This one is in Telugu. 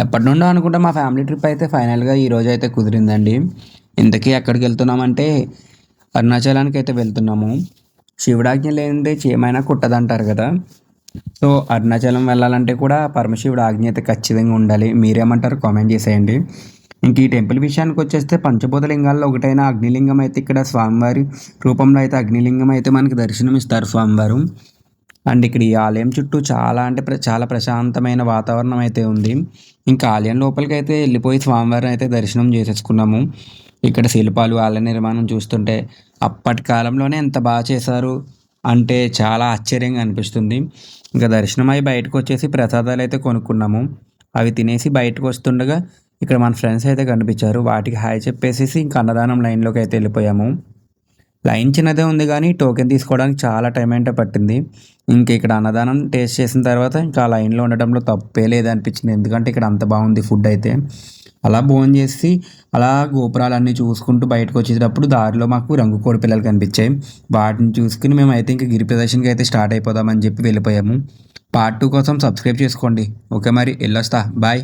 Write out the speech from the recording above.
ఎప్పటినుండో అనుకుంటే మా ఫ్యామిలీ ట్రిప్ అయితే ఫైనల్‌గా ఈరోజైతే కుదిరిందండి. ఇంతకీ ఎక్కడికెళ్తున్నామంటే అరుణాచలానికైతే వెళ్తున్నాము. శివుడాజ్ఞ లేనిదే చీమైనా కుట్టదంటారు గదా! సో, అరుణాచలం వెళ్ళాలంటే కూడా పరమశివుడి ఆజ్ఞ అయితే ఖచ్చితంగా ఉండాలి. మీరేమంటారో కామెంట్ చేసేయండి. ఇంక ఈ టెంపుల్ విషయానికొచ్చేస్తే పంచభూత లింగాల్లో ఒకటైన అగ్నిలింగం అయితే ఇక్కడ స్వామివారి రూపంలో అయితే అగ్నిలింగం అయితే మనకి దర్శనమిస్తారు స్వామివారు. అండ్ ఇక్కడ ఈ ఆలయం చుట్టూ చాలా అంటే చాలా ప్రశాంతమైన వాతావరణం అయితే ఉంది. ఇంకా ఆలయం లోపలికైతే వెళ్ళిపోయి స్వామివారిని అయితే దర్శనం చేసేసుకున్నాము. ఇక్కడ శిల్పాలు, ఆలయ నిర్మాణం చూస్తుంటే అప్పటి కాలంలోనే ఎంత బాగా చేశారు అంటే చాలా ఆశ్చర్యంగా అనిపిస్తుంది. ఇంకా దర్శనమై బయటకొచ్చేసి ప్రసాదాలైతే కొనుక్కున్నాము. అవి తినేసి బయటకొస్తుండగా ఇక్కడ మన ఫ్రెండ్స్ అయితే కనిపించారు. వాటికి హాయ్ చెప్పేసేసి ఇంకా అన్నదానం లైన్‌లోకి అయితే వెళ్ళిపోయాము. లైన్ చిన్నదే ఉంది గానీ, టోకెన్ తీసుకోవడానికి చాలా టైం అయితే పట్టింది. ఇంక ఇక్కడ అన్నదానం టేస్ట్ చేసిన తర్వాత ఇంకా ఆ లైన్‌లో ఉండటంలో తప్పే లేదనిపించింది. ఎందుకంటే ఇక్కడ అంత బాగుంది ఫుడ్ అయితే. అలా భోంచేసి అలా గోపురాలన్నీ చూసుకుంటూ బయటకొచ్చేటప్పుడు దారిలో మాకు రంగు కోడిపిల్లలు కనిపించాయి. వాటిని చూసుకొని మేమైతే ఇంక గిరి ప్రదర్శనకి అయితే స్టార్ట్ అయిపోదామని చెప్పి వెళ్ళిపోయాము. పార్ట్ 2 కోసం సబ్స్క్రైబ్ చేసుకోండి. ఓకే మరి ఎళ్ళొస్తా. బాయ్.